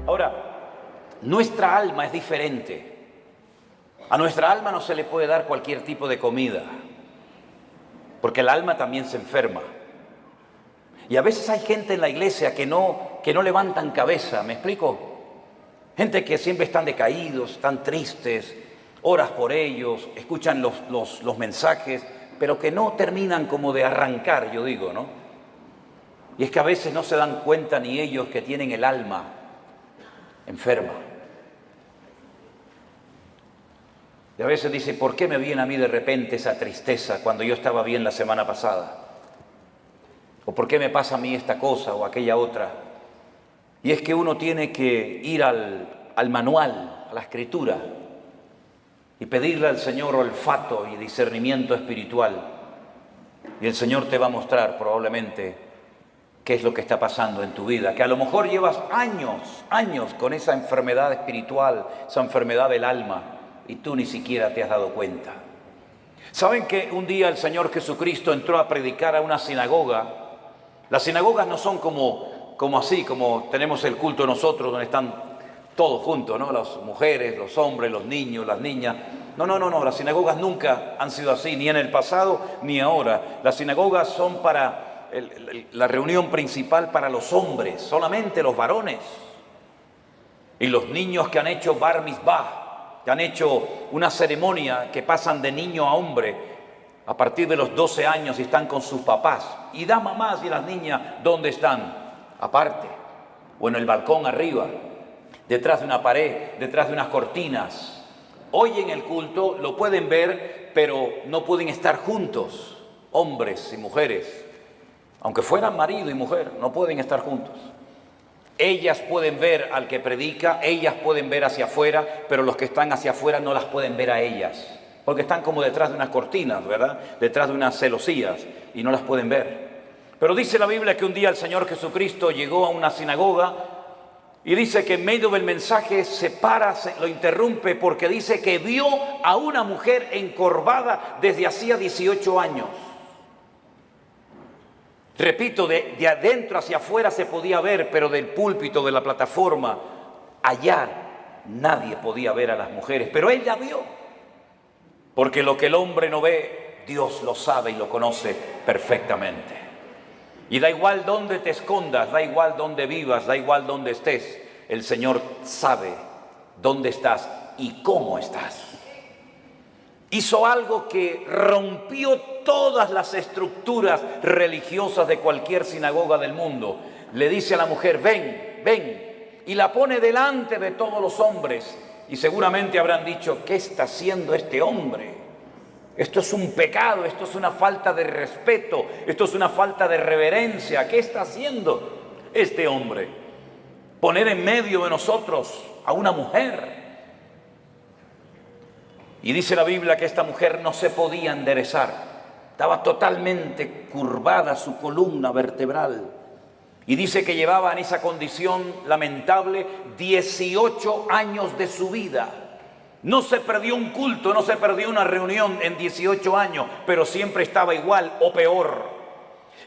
Ahora, nuestra alma es diferente. A nuestra alma no se le puede dar cualquier tipo de comida, porque el alma también se enferma. Y a veces hay gente en la iglesia que no levantan cabeza, ¿me explico? Gente que siempre están decaídos, están tristes, oras por ellos, escuchan los mensajes, pero que no terminan como de arrancar, yo digo, ¿no? Y es que a veces no se dan cuenta ni ellos que tienen el alma enferma. Y a veces dice, ¿por qué me viene a mí de repente esa tristeza cuando yo estaba bien la semana pasada? ¿O por qué me pasa a mí esta cosa o aquella otra? Y es que uno tiene que ir al manual, a la escritura, y pedirle al Señor olfato y discernimiento espiritual. Y el Señor te va a mostrar probablemente qué es lo que está pasando en tu vida, que a lo mejor llevas años con esa enfermedad espiritual, esa enfermedad del alma, y tú ni siquiera te has dado cuenta. ¿Saben que un día el Señor Jesucristo entró a predicar a una sinagoga? Las sinagogas no son como así, como tenemos el culto nosotros, donde están todos juntos, ¿no? Las mujeres, los hombres, los niños, las niñas. No, las sinagogas nunca han sido así, ni en el pasado ni ahora. Las sinagogas son para la reunión principal para los hombres, solamente los varones. Y los niños que han hecho bar mitzvah, que han hecho una ceremonia que pasan de niño a hombre, a partir de los 12 años y están con sus papás. Y las mamás y las niñas, ¿dónde están? Aparte, o en el balcón arriba, detrás de una pared, detrás de unas cortinas. Hoy en el culto lo pueden ver, pero no pueden estar juntos, hombres y mujeres. Aunque fueran marido y mujer, no pueden estar juntos. Ellas pueden ver al que predica, ellas pueden ver hacia afuera, pero los que están hacia afuera no las pueden ver a ellas. Porque están como detrás de unas cortinas, ¿verdad? Detrás de unas celosías y no las pueden ver. Pero dice la Biblia que un día el Señor Jesucristo llegó a una sinagoga y dice que en medio del mensaje se para, lo interrumpe porque dice que vio a una mujer encorvada desde hacía 18 años. Repito, de adentro hacia afuera se podía ver, pero del púlpito, de la plataforma, allá nadie podía ver a las mujeres. Pero él la vio. Porque lo que el hombre no ve, Dios lo sabe y lo conoce perfectamente. Y da igual dónde te escondas, da igual dónde vivas, da igual dónde estés, el Señor sabe dónde estás y cómo estás. Hizo algo que rompió todas las estructuras religiosas de cualquier sinagoga del mundo. Le dice a la mujer, ven, y la pone delante de todos los hombres. Y seguramente habrán dicho, ¿qué está haciendo este hombre? Esto es un pecado, esto es una falta de respeto, esto es una falta de reverencia. ¿Qué está haciendo este hombre? Poner en medio de nosotros a una mujer. Y dice la Biblia que esta mujer no se podía enderezar. Estaba totalmente curvada su columna vertebral. Y dice que llevaba en esa condición lamentable 18 años de su vida. No se perdió un culto, no se perdió una reunión en 18 años, pero siempre estaba igual o peor.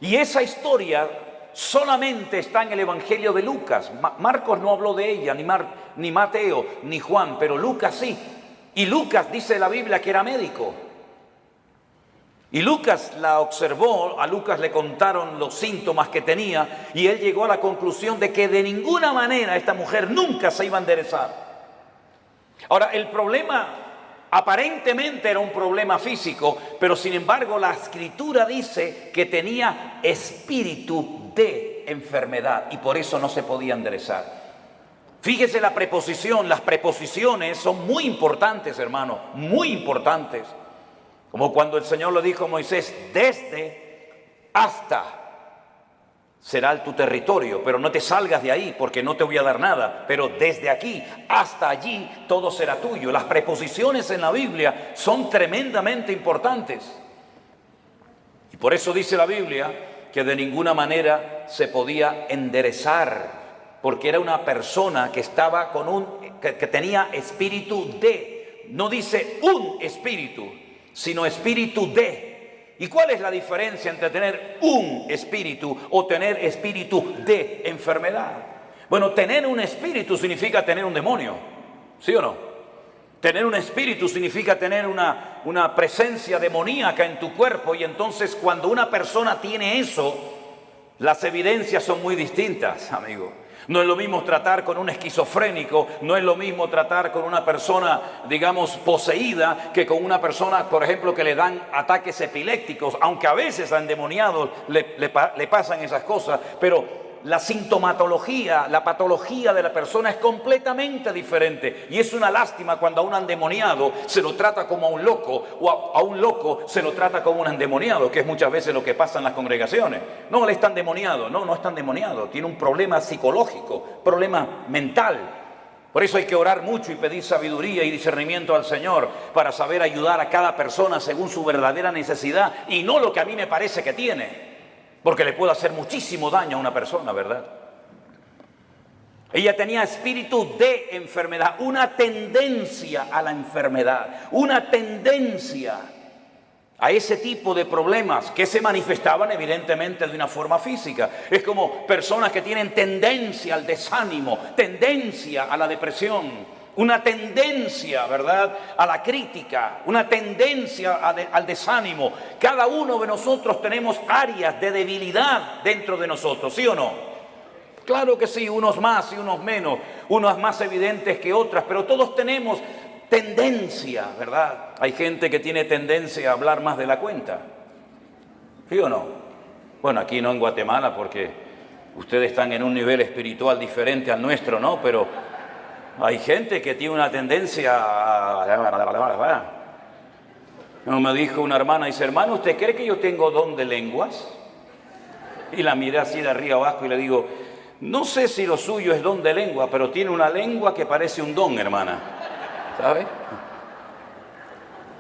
Y esa historia solamente está en el Evangelio de Lucas. Marcos no habló de ella, ni Mateo, ni Juan, pero Lucas sí. Y Lucas dice la Biblia que era médico. Y Lucas la observó, a Lucas le contaron los síntomas que tenía y él llegó a la conclusión de que de ninguna manera esta mujer nunca se iba a enderezar. Ahora, el problema aparentemente era un problema físico, pero sin embargo la Escritura dice que tenía espíritu de enfermedad y por eso no se podía enderezar. Fíjese la preposición, las preposiciones son muy importantes, hermano, muy importantes. Como cuando el Señor le dijo a Moisés, desde hasta será tu territorio, pero no te salgas de ahí porque no te voy a dar nada, pero desde aquí hasta allí todo será tuyo. Las preposiciones en la Biblia son tremendamente importantes. Y por eso dice la Biblia que de ninguna manera se podía enderezar, porque era una persona que estaba que tenía espíritu de, no dice un espíritu, sino espíritu de. ¿Y cuál es la diferencia entre tener un espíritu o tener espíritu de enfermedad? Bueno, tener un espíritu significa tener un demonio, ¿sí o no? Tener un espíritu significa tener una presencia demoníaca en tu cuerpo, y entonces cuando una persona tiene eso, las evidencias son muy distintas, amigo. No es lo mismo tratar con un esquizofrénico, no es lo mismo tratar con una persona, digamos, poseída, que con una persona, por ejemplo, que le dan ataques epilépticos, aunque a veces a endemoniados le pasan esas cosas, pero la sintomatología, la patología de la persona es completamente diferente. Y es una lástima cuando a un endemoniado se lo trata como a un loco, o a un loco se lo trata como un endemoniado, que es muchas veces lo que pasa en las congregaciones. No, él está endemoniado. No está endemoniado. Tiene un problema psicológico, problema mental. Por eso hay que orar mucho y pedir sabiduría y discernimiento al Señor para saber ayudar a cada persona según su verdadera necesidad y no lo que a mí me parece que tiene. Porque le puede hacer muchísimo daño a una persona, ¿verdad? Ella tenía espíritu de enfermedad, una tendencia a la enfermedad, una tendencia a ese tipo de problemas que se manifestaban evidentemente de una forma física. Es como personas que tienen tendencia al desánimo, tendencia a la depresión, una tendencia, ¿verdad?, a la crítica, una tendencia al desánimo. Cada uno de nosotros tenemos áreas de debilidad dentro de nosotros, ¿sí o no? Claro que sí, unos más y unos menos, unas más evidentes que otras, pero todos tenemos tendencia, ¿verdad? Hay gente que tiene tendencia a hablar más de la cuenta, ¿sí o no? Bueno, aquí no en Guatemala, porque ustedes están en un nivel espiritual diferente al nuestro, ¿no? Pero hay gente que tiene una tendencia a... Me dijo una hermana, dice, hermano, ¿usted cree que yo tengo don de lenguas? Y la miré así de arriba abajo y le digo, no sé si lo suyo es don de lengua, pero tiene una lengua que parece un don, hermana. ¿Sabe?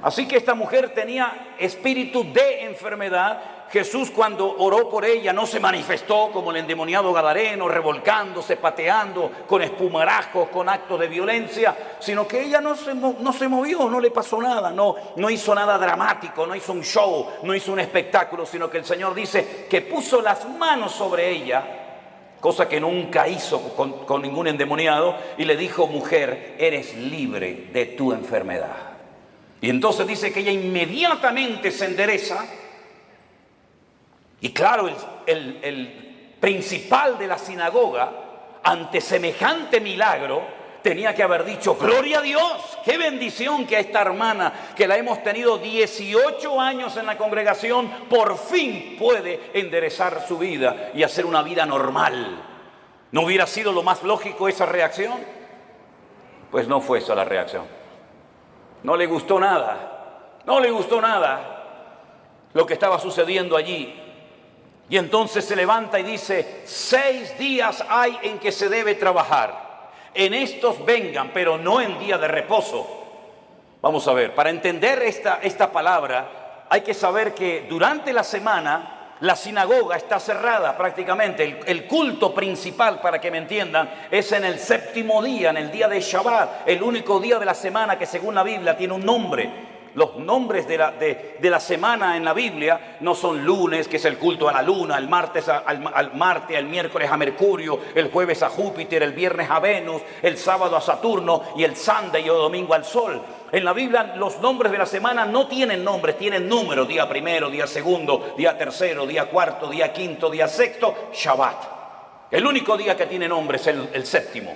Así que esta mujer tenía espíritu de enfermedad. Jesús, cuando oró por ella, no se manifestó como el endemoniado gadareno, revolcándose, pateando, con espumarajos, con actos de violencia, sino que ella no se movió, no le pasó nada, no hizo nada dramático, no hizo un show, no hizo un espectáculo, sino que el Señor dice que puso las manos sobre ella, cosa que nunca hizo con ningún endemoniado, y le dijo, mujer, eres libre de tu enfermedad. Y entonces dice que ella inmediatamente se endereza. Y claro, el principal de la sinagoga, ante semejante milagro, tenía que haber dicho, gloria a Dios, qué bendición que a esta hermana, que la hemos tenido 18 años en la congregación, por fin puede enderezar su vida y hacer una vida normal. ¿No hubiera sido lo más lógico esa reacción? Pues no fue esa la reacción. No le gustó nada, no le gustó nada lo que estaba sucediendo allí. Y entonces se levanta y dice, 6 días hay en que se debe trabajar. En estos vengan, pero no en día de reposo. Vamos a ver, para entender esta palabra, hay que saber que durante la semana la sinagoga está cerrada prácticamente. El culto principal, para que me entiendan, es en el 7º día, en el día de Shabbat, el único día de la semana que según la Biblia tiene un nombre. Los nombres de la semana en la Biblia no son lunes, que es el culto a la luna, el martes al Marte, el miércoles a Mercurio, el jueves a Júpiter, el viernes a Venus, el sábado a Saturno y el Sunday o domingo al Sol. En la Biblia los nombres de la semana no tienen nombres, tienen números: día primero, día segundo, día tercero, día cuarto, día quinto, día sexto, Shabbat. El único día que tiene nombre es el 7º,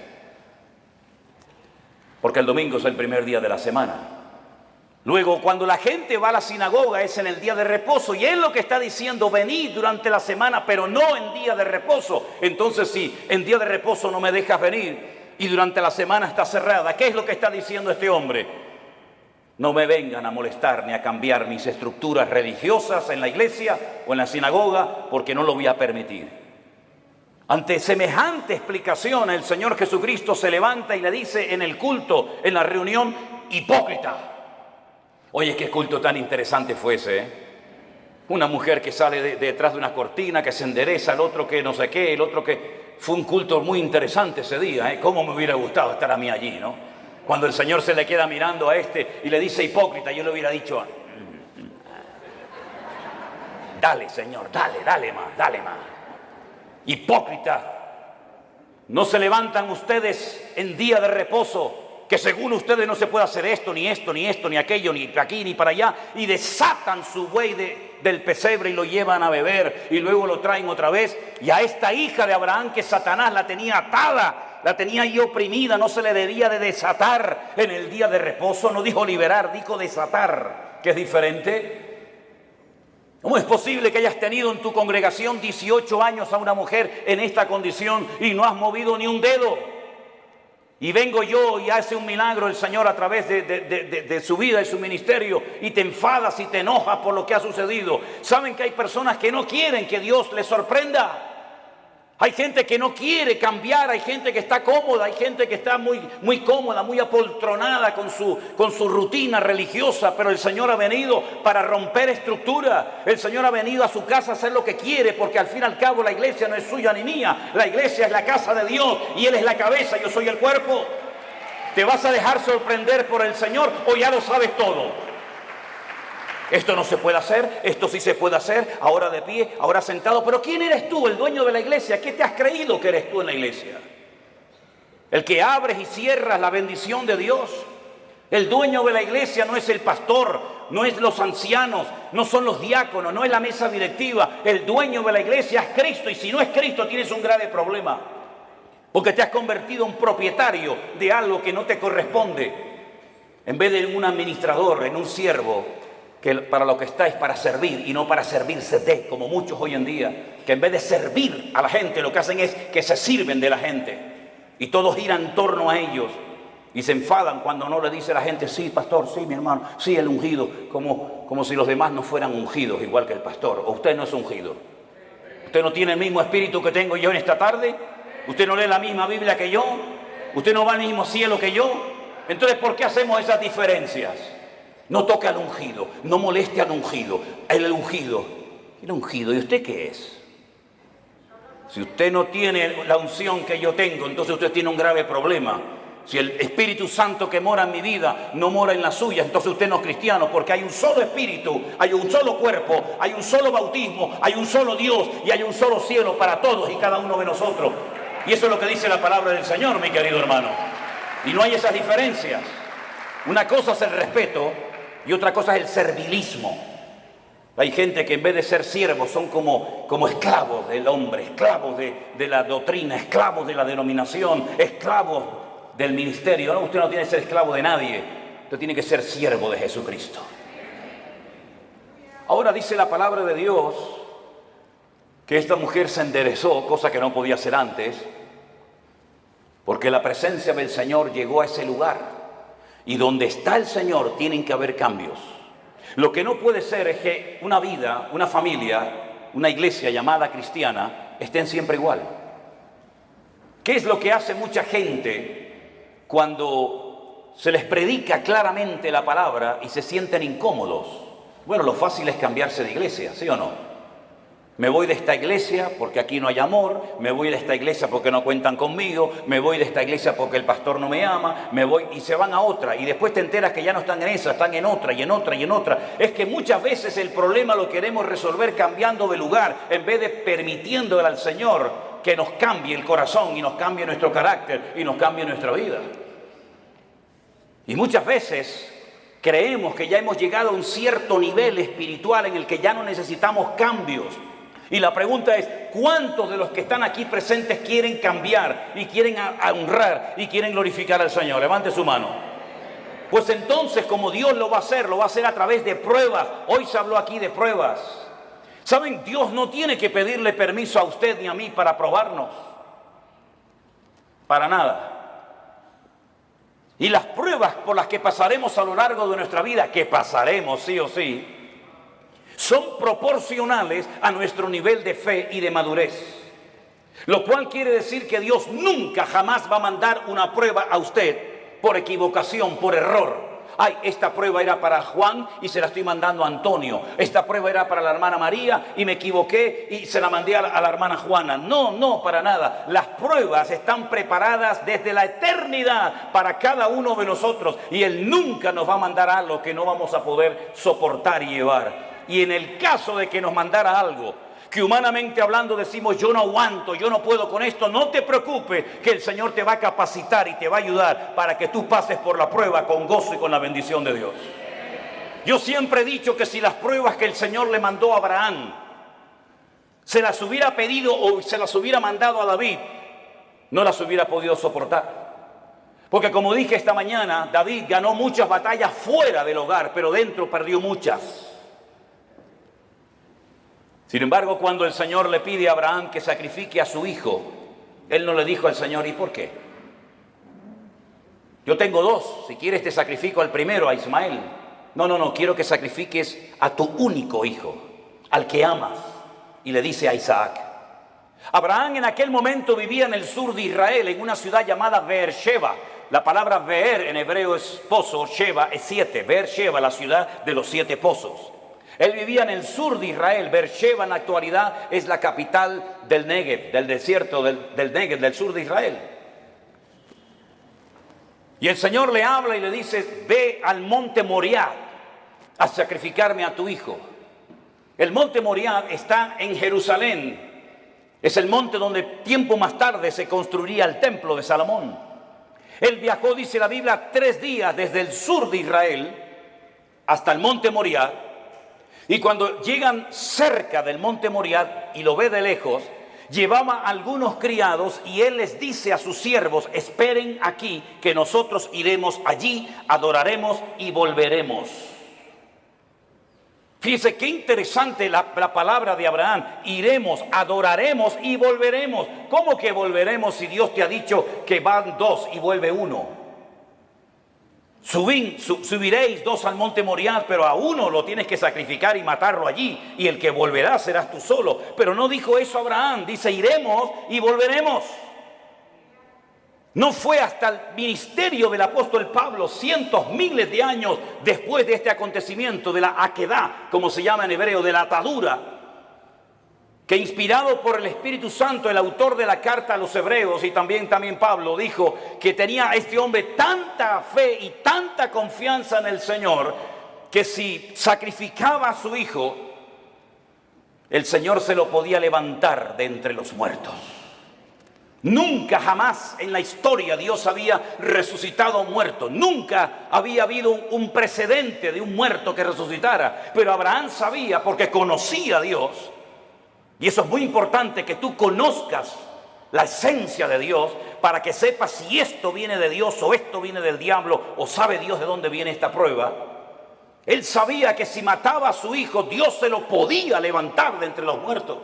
porque el domingo es el primer día de la semana. Luego, cuando la gente va a la sinagoga es en el día de reposo, y él lo que está diciendo, venid durante la semana, pero no en día de reposo. Entonces, si en día de reposo no me dejas venir y durante la semana está cerrada, ¿qué es lo que está diciendo este hombre? No me vengan a molestar ni a cambiar mis estructuras religiosas en la iglesia o en la sinagoga, porque no lo voy a permitir. Ante semejante explicación, el Señor Jesucristo se levanta y le dice en el culto, en la reunión, hipócrita. Oye, qué culto tan interesante fue ese, ¿eh? Una mujer que sale detrás de una cortina, que se endereza, el otro que no sé qué, el otro que... Fue un culto muy interesante ese día, ¿eh? Cómo me hubiera gustado estar a mí allí, ¿no? Cuando el Señor se le queda mirando a este y le dice hipócrita, yo le hubiera dicho, dale, Señor, dale más. Hipócrita. No se levantan ustedes en día de reposo, que según ustedes no se puede hacer esto, ni esto, ni esto, ni aquello, ni aquí, ni para allá, y desatan su buey del pesebre y lo llevan a beber, y luego lo traen otra vez. Y a esta hija de Abraham, que Satanás la tenía atada, la tenía ahí oprimida, no se le debía de desatar en el día de reposo. No dijo liberar, dijo desatar, que es diferente. ¿Cómo es posible que hayas tenido en tu congregación 18 años a una mujer en esta condición y no has movido ni un dedo? Y vengo yo y hace un milagro el Señor a través de su vida y su ministerio, y te enfadas y te enojas por lo que ha sucedido. ¿Saben que hay personas que no quieren que Dios les sorprenda? Hay gente que no quiere cambiar, hay gente que está cómoda, hay gente que está muy cómoda, muy apoltronada con su rutina religiosa, pero el Señor ha venido para romper estructura. El Señor ha venido a su casa a hacer lo que quiere, porque al fin y al cabo la iglesia no es suya ni mía. La iglesia es la casa de Dios y Él es la cabeza, yo soy el cuerpo. ¿Te vas a dejar sorprender por el Señor o ya lo sabes todo? Esto no se puede hacer, esto sí se puede hacer, ahora de pie, ahora sentado. Pero ¿quién eres tú, el dueño de la iglesia? ¿Qué te has creído que eres tú en la iglesia? El que abres y cierras la bendición de Dios. El dueño de la iglesia no es el pastor, no es los ancianos, no son los diáconos, no es la mesa directiva. El dueño de la iglesia es Cristo, y si no es Cristo tienes un grave problema, porque te has convertido en propietario de algo que no te corresponde. En vez de un administrador, en un siervo, que para lo que está es para servir y no para servirse de, como muchos hoy en día, que en vez de servir a la gente lo que hacen es que se sirven de la gente, y todos giran en torno a ellos y se enfadan cuando no le dice a la gente: sí, pastor, sí, mi hermano, sí, el ungido, como si los demás no fueran ungidos igual que el pastor. ¿O usted no es ungido? ¿Usted no tiene el mismo espíritu que tengo yo en esta tarde? ¿Usted no lee la misma Biblia que yo? ¿Usted no va al mismo cielo que yo? Entonces, ¿por qué hacemos esas diferencias? No toque al ungido, no moleste al ungido. El ungido, ¿y usted qué es? Si usted no tiene la unción que yo tengo, entonces usted tiene un grave problema. Si el Espíritu Santo que mora en mi vida no mora en la suya, entonces usted no es cristiano, porque hay un solo Espíritu, hay un solo cuerpo, hay un solo bautismo, hay un solo Dios y hay un solo cielo para todos y cada uno de nosotros. Y eso es lo que dice la palabra del Señor, mi querido hermano. Y no hay esas diferencias. Una cosa es el respeto y otra cosa es el servilismo. Hay gente que en vez de ser siervos son como esclavos del hombre, esclavos de la doctrina, esclavos de la denominación, esclavos del ministerio. No, usted no tiene que ser esclavo de nadie, usted tiene que ser siervo de Jesucristo. Ahora dice la palabra de Dios que esta mujer se enderezó, cosa que no podía hacer antes, porque la presencia del Señor llegó a ese lugar. Y donde está el Señor tienen que haber cambios. Lo que no puede ser es que una vida, una familia, una iglesia llamada cristiana estén siempre igual. ¿Qué es lo que hace mucha gente cuando se les predica claramente la palabra y se sienten incómodos? Bueno, lo fácil es cambiarse de iglesia, ¿sí o no? Me voy de esta iglesia porque aquí no hay amor, me voy de esta iglesia porque no cuentan conmigo, me voy de esta iglesia porque el pastor no me ama, me voy, y se van a otra, y después te enteras que ya no están en esa, están en otra y en otra y en otra. Es que muchas veces el problema lo queremos resolver cambiando de lugar, en vez de permitiéndole al Señor que nos cambie el corazón y nos cambie nuestro carácter y nos cambie nuestra vida. Y muchas veces creemos que ya hemos llegado a un cierto nivel espiritual en el que ya no necesitamos cambios. Y la pregunta es: ¿cuántos de los que están aquí presentes quieren cambiar y quieren honrar y quieren glorificar al Señor? Levante su mano. Pues entonces, como Dios lo va a hacer a través de pruebas. Hoy se habló aquí de pruebas. ¿Saben? Dios no tiene que pedirle permiso a usted ni a mí para probarnos. Para nada. Y las pruebas por las que pasaremos a lo largo de nuestra vida, que pasaremos sí o sí, son proporcionales a nuestro nivel de fe y de madurez. Lo cual quiere decir que Dios nunca jamás va a mandar una prueba a usted por equivocación, por error. Ay, esta prueba era para Juan y se la estoy mandando a Antonio. Esta prueba era para la hermana María y me equivoqué y se la mandé a la hermana Juana. No, para nada. Las pruebas están preparadas desde la eternidad para cada uno de nosotros. Y Él nunca nos va a mandar algo que no vamos a poder soportar y llevar. Y en el caso de que nos mandara algo, que humanamente hablando decimos yo no aguanto, yo no puedo con esto. No te preocupes, que el Señor te va a capacitar y te va a ayudar para que tú pases por la prueba con gozo y con la bendición de Dios. Yo siempre he dicho que si las pruebas que el Señor le mandó a Abraham se las hubiera pedido o se las hubiera mandado a David, no las hubiera podido soportar. Porque como dije esta mañana, David ganó muchas batallas fuera del hogar, pero dentro perdió muchas. Sin embargo, cuando el Señor le pide a Abraham que sacrifique a su hijo, él no le dijo al Señor, ¿y por qué? Yo tengo dos, si quieres te sacrifico al primero, a Ismael. No, quiero que sacrifiques a tu único hijo, al que amas. Y le dice a Isaac. Abraham en aquel momento vivía en el sur de Israel, en una ciudad llamada Beersheba. La palabra Beer en hebreo es pozo, Sheba es 7. Beersheba, la ciudad de los 7 pozos. Él vivía en el sur de Israel. Beersheba en la actualidad es la capital del Negev, del desierto del Negev, del sur de Israel. Y el Señor le habla y le dice, ve al monte Moriah a sacrificarme a tu hijo. El monte Moriah está en Jerusalén. Es el monte donde tiempo más tarde se construiría el templo de Salomón. Él viajó, dice la Biblia, 3 días desde el sur de Israel hasta el monte Moriah. Y cuando llegan cerca del monte Moriah y lo ve de lejos, llevaba a algunos criados y él les dice a sus siervos, esperen aquí que nosotros iremos allí, adoraremos y volveremos. Fíjese qué interesante la palabra de Abraham. Iremos, adoraremos y volveremos. ¿Cómo que volveremos si Dios te ha dicho que van 2 y vuelve 1? Subiréis 2 al monte Moriah, pero a uno lo tienes que sacrificar y matarlo allí, y el que volverá serás tú solo. Pero no dijo eso Abraham, dice iremos y volveremos. No fue hasta el ministerio del apóstol Pablo, cientos, miles de años después de este acontecimiento, de la aquedá, como se llama en hebreo, de la atadura, que inspirado por el Espíritu Santo, el autor de la carta a los hebreos y también Pablo dijo que tenía este hombre tanta fe y tanta confianza en el Señor que si sacrificaba a su hijo, el Señor se lo podía levantar de entre los muertos. Nunca jamás en la historia Dios había resucitado a un muerto. Nunca había habido un precedente de un muerto que resucitara. Pero Abraham sabía, porque conocía a Dios. Y eso es muy importante, que tú conozcas la esencia de Dios para que sepas si esto viene de Dios o esto viene del diablo o sabe Dios de dónde viene esta prueba. Él sabía que si mataba a su hijo, Dios se lo podía levantar de entre los muertos.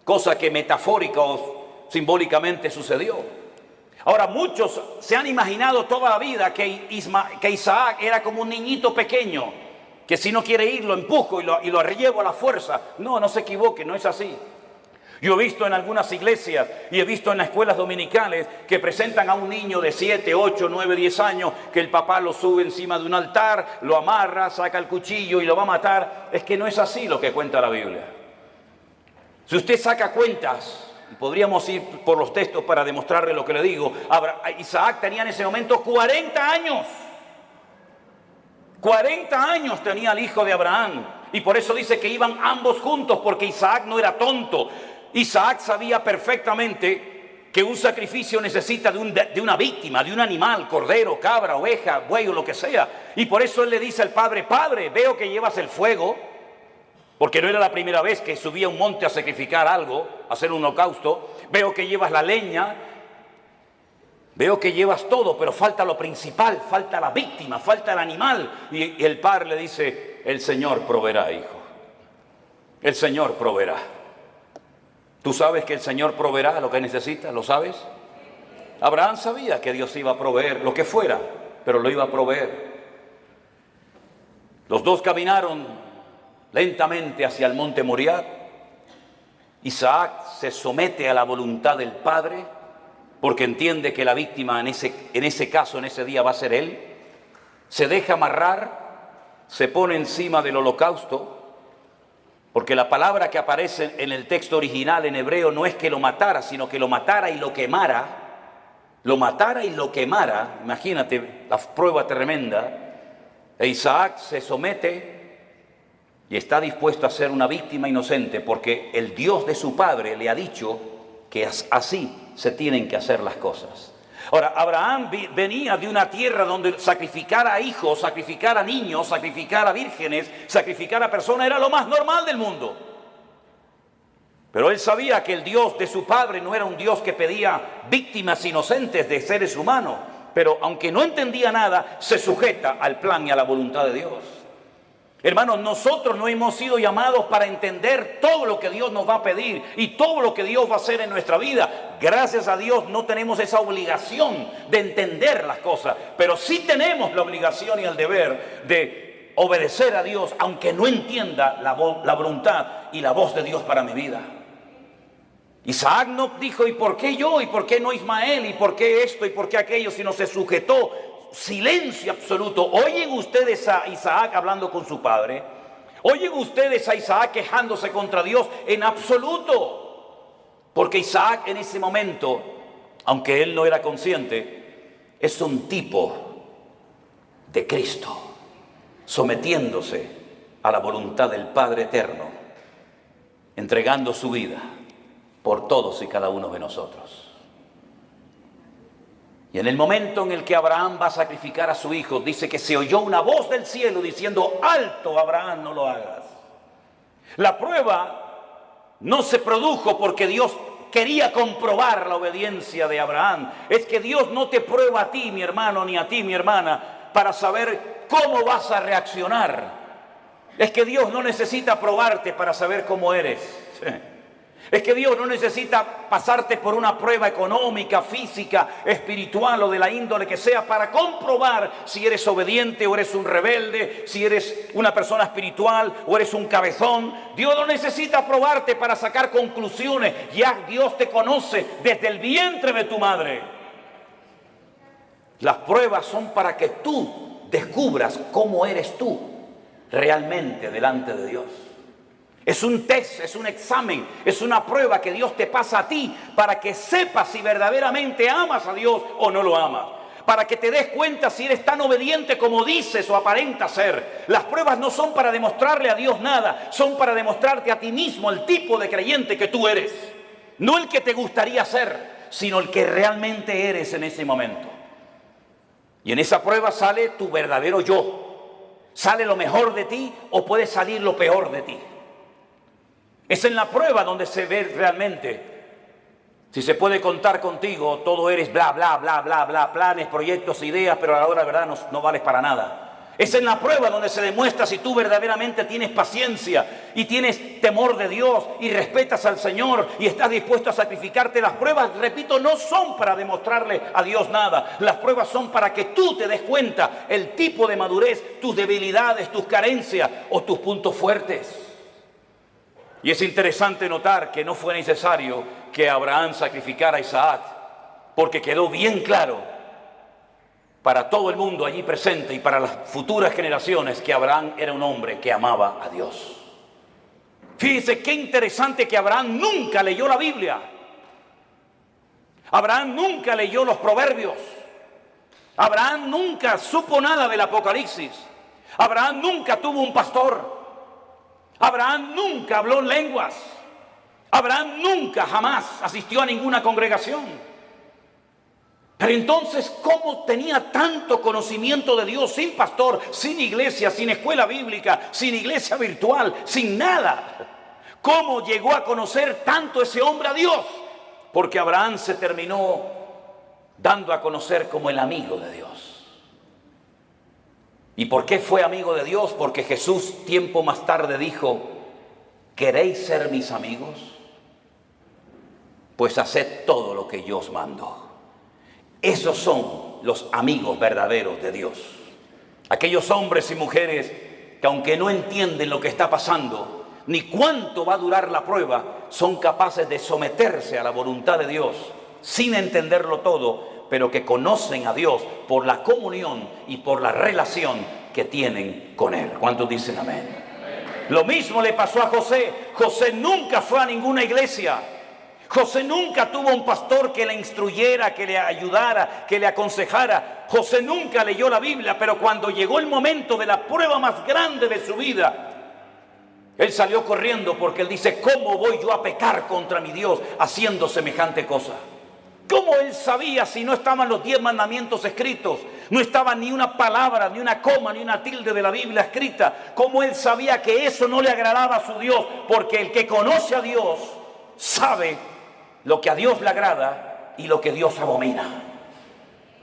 Cosa que metafórica o simbólicamente sucedió. Ahora muchos se han imaginado toda la vida que Isaac era como un niñito pequeño, que si no quiere ir lo empujo y lo llevo a la fuerza. No se equivoque, no es así. Yo he visto en algunas iglesias y he visto en las escuelas dominicales que presentan a un niño de 7, 8, 9, 10 años, que el papá lo sube encima de un altar, lo amarra, saca el cuchillo y lo va a matar. Es que no es así lo que cuenta la Biblia. Si usted saca cuentas, y podríamos ir por los textos para demostrarle lo que le digo, Isaac tenía en ese momento 40 años. 40 años tenía el hijo de Abraham. Y por eso dice que iban ambos juntos, porque Isaac no era tonto. Isaac sabía perfectamente que un sacrificio necesita de una víctima, de un animal, cordero, cabra, oveja, buey o lo que sea. Y por eso él le dice al padre, padre, veo que llevas el fuego, porque no era la primera vez que subía a un monte a sacrificar algo, a hacer un holocausto. Veo que llevas la leña, veo que llevas todo, pero falta lo principal, falta la víctima, falta el animal. Y el padre le dice, el Señor proveerá, hijo. El Señor proveerá. ¿Tú sabes que el Señor proveerá lo que necesitas? ¿Lo sabes? Abraham sabía que Dios iba a proveer lo que fuera, pero lo iba a proveer. Los dos caminaron lentamente hacia el monte Moriah. Isaac se somete a la voluntad del Padre porque entiende que la víctima en ese caso, en ese día, va a ser él. Se deja amarrar, se pone encima del holocausto, porque la palabra que aparece en el texto original en hebreo no es que lo matara, sino que lo matara y lo quemara. Lo matara y lo quemara. Imagínate la prueba tremenda. E Isaac se somete y está dispuesto a ser una víctima inocente porque el Dios de su padre le ha dicho que así se tienen que hacer las cosas. Ahora, Abraham venía de una tierra donde sacrificar a hijos, sacrificar a niños, sacrificar a vírgenes, sacrificar a personas era lo más normal del mundo. Pero él sabía que el Dios de su padre no era un Dios que pedía víctimas inocentes de seres humanos. Pero aunque no entendía nada, se sujeta al plan y a la voluntad de Dios. Hermanos, nosotros no hemos sido llamados para entender todo lo que Dios nos va a pedir y todo lo que Dios va a hacer en nuestra vida. Gracias a Dios no tenemos esa obligación de entender las cosas, pero sí tenemos la obligación y el deber de obedecer a Dios, aunque no entienda la voluntad y la voz de Dios para mi vida. Isaac no dijo, ¿y por qué yo? ¿Y por qué no Ismael? ¿Y por qué esto? ¿Y por qué aquello? Sino se sujetó. Silencio absoluto. Oyen ustedes a Isaac hablando con su padre. Oyen ustedes a Isaac quejándose contra Dios. En absoluto. Porque Isaac en ese momento, aunque él no era consciente, es un tipo de Cristo, sometiéndose a la voluntad del Padre eterno, entregando su vida por todos y cada uno de nosotros. Y en el momento en el que Abraham va a sacrificar a su hijo, dice que se oyó una voz del cielo diciendo, alto Abraham, no lo hagas. La prueba no se produjo porque Dios quería comprobar la obediencia de Abraham. Es que Dios no te prueba a ti, mi hermano, ni a ti, mi hermana, para saber cómo vas a reaccionar. Es que Dios no necesita probarte para saber cómo eres. Es que Dios no necesita pasarte por una prueba económica, física, espiritual o de la índole que sea para comprobar si eres obediente o eres un rebelde, si eres una persona espiritual o eres un cabezón. Dios no necesita probarte para sacar conclusiones. Ya Dios te conoce desde el vientre de tu madre. Las pruebas son para que tú descubras cómo eres tú realmente delante de Dios. Es un test, es un examen, es una prueba que Dios te pasa a ti para que sepas si verdaderamente amas a Dios o no lo amas. Para que te des cuenta si eres tan obediente como dices o aparentas ser. Las pruebas no son para demostrarle a Dios nada, son para demostrarte a ti mismo el tipo de creyente que tú eres. No el que te gustaría ser, sino el que realmente eres en ese momento. Y en esa prueba sale tu verdadero yo. Sale lo mejor de ti o puede salir lo peor de ti. Es en la prueba donde se ve realmente si se puede contar contigo. Todo eres bla, bla, bla, bla, bla, planes, proyectos, ideas, pero a la hora de verdad no vales para nada. Es en la prueba donde se demuestra si tú verdaderamente tienes paciencia y tienes temor de Dios y respetas al Señor y estás dispuesto a sacrificarte. Las pruebas, repito, no son para demostrarle a Dios nada. Las pruebas son para que tú te des cuenta el tipo de madurez, tus debilidades, tus carencias o tus puntos fuertes. Y es interesante notar que no fue necesario que Abraham sacrificara a Isaac, porque quedó bien claro para todo el mundo allí presente y para las futuras generaciones que Abraham era un hombre que amaba a Dios. Fíjense qué interesante que Abraham nunca leyó la Biblia. Abraham nunca leyó los Proverbios. Abraham nunca supo nada del Apocalipsis. Abraham nunca tuvo un pastor. Abraham nunca habló en lenguas. Abraham nunca, jamás asistió a ninguna congregación. Pero entonces, ¿cómo tenía tanto conocimiento de Dios sin pastor, sin iglesia, sin escuela bíblica, sin iglesia virtual, sin nada? ¿Cómo llegó a conocer tanto ese hombre a Dios? Porque Abraham se terminó dando a conocer como el amigo de Dios. ¿Y por qué fue amigo de Dios? Porque Jesús tiempo más tarde dijo, ¿queréis ser mis amigos? Pues haced todo lo que yo os mando. Esos son los amigos verdaderos de Dios. Aquellos hombres y mujeres que aunque no entienden lo que está pasando, ni cuánto va a durar la prueba, son capaces de someterse a la voluntad de Dios sin entenderlo todo, pero que conocen a Dios por la comunión y por la relación que tienen con Él. ¿Cuántos dicen amén? Lo mismo le pasó a José. José nunca fue a ninguna iglesia. José nunca tuvo un pastor que le instruyera, que le ayudara, que le aconsejara. José nunca leyó la Biblia, pero cuando llegó el momento de la prueba más grande de su vida, Él salió corriendo porque él dice, ¿cómo voy yo a pecar contra mi Dios haciendo semejante cosa? ¿Cómo él sabía si no estaban los 10 mandamientos escritos? No estaba ni una palabra, ni una coma, ni una tilde de la Biblia escrita. ¿Cómo él sabía que eso no le agradaba a su Dios? Porque el que conoce a Dios sabe lo que a Dios le agrada y lo que Dios abomina.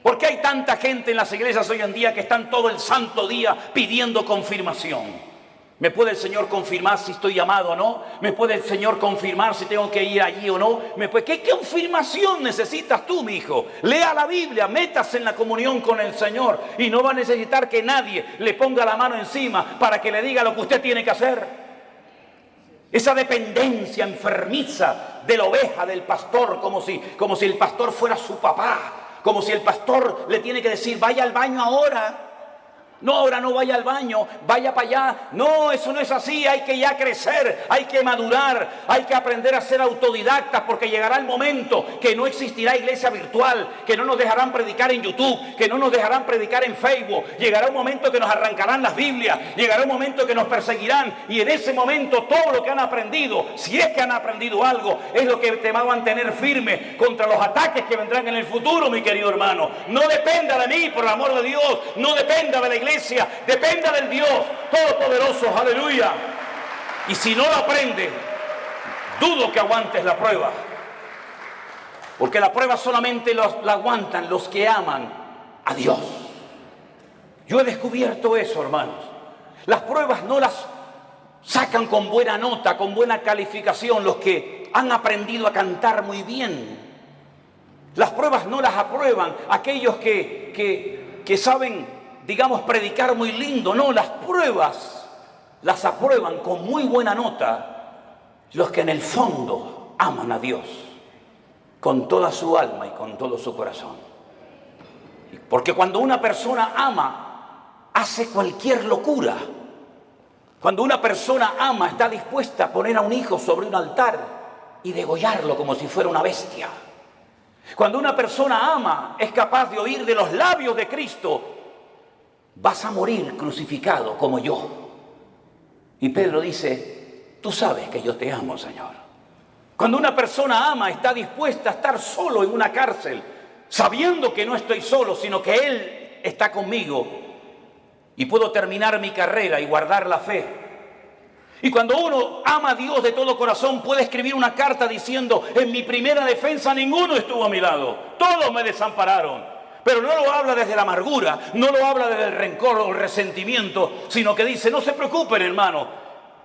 ¿Por qué hay tanta gente en las iglesias hoy en día que están todo el santo día pidiendo confirmación? ¿Me puede el Señor confirmar si estoy llamado o no? ¿Me puede el Señor confirmar si tengo que ir allí o no? ¿Qué confirmación necesitas tú, mi hijo? Lea la Biblia, métase en la comunión con el Señor y no va a necesitar que nadie le ponga la mano encima para que le diga lo que usted tiene que hacer. Esa dependencia enfermiza de la oveja, del pastor, como si el pastor fuera su papá, como si el pastor le tiene que decir, vaya al baño ahora. No, ahora no vaya al baño, vaya para allá. No, eso no es así, hay que ya crecer, hay que madurar, hay que aprender a ser autodidactas, porque llegará el momento que no existirá iglesia virtual, que no nos dejarán predicar en YouTube, que no nos dejarán predicar en Facebook. Llegará un momento que nos arrancarán las Biblias, llegará un momento que nos perseguirán, y en ese momento todo lo que han aprendido, si es que han aprendido algo, es lo que te va a mantener firme contra los ataques que vendrán en el futuro, mi querido hermano. No dependa de mí, por el amor de Dios, no dependa de la iglesia. Dependa del Dios Todopoderoso, aleluya. Y si no lo aprende, dudo que aguantes la prueba, porque la prueba solamente la aguantan los que aman a Dios. Yo he descubierto eso, hermanos. Las pruebas no las sacan con buena nota, con buena calificación los que han aprendido a cantar muy bien. Las pruebas no las aprueban aquellos que saben, digamos, predicar muy lindo. No, las pruebas las aprueban con muy buena nota los que en el fondo aman a Dios con toda su alma y con todo su corazón. Porque cuando una persona ama, hace cualquier locura. Cuando una persona ama, está dispuesta a poner a un hijo sobre un altar y degollarlo como si fuera una bestia. Cuando una persona ama, es capaz de oír de los labios de Cristo, vas a morir crucificado como yo. Y Pedro dice, tú sabes que yo te amo, Señor. Cuando una persona ama, está dispuesta a estar solo en una cárcel, sabiendo que no estoy solo, sino que Él está conmigo y puedo terminar mi carrera y guardar la fe. Y cuando uno ama a Dios de todo corazón, puede escribir una carta diciendo, en mi primera defensa ninguno estuvo a mi lado, todos me desampararon. Pero no lo habla desde la amargura, no lo habla desde el rencor o el resentimiento, sino que dice, no se preocupen, hermano,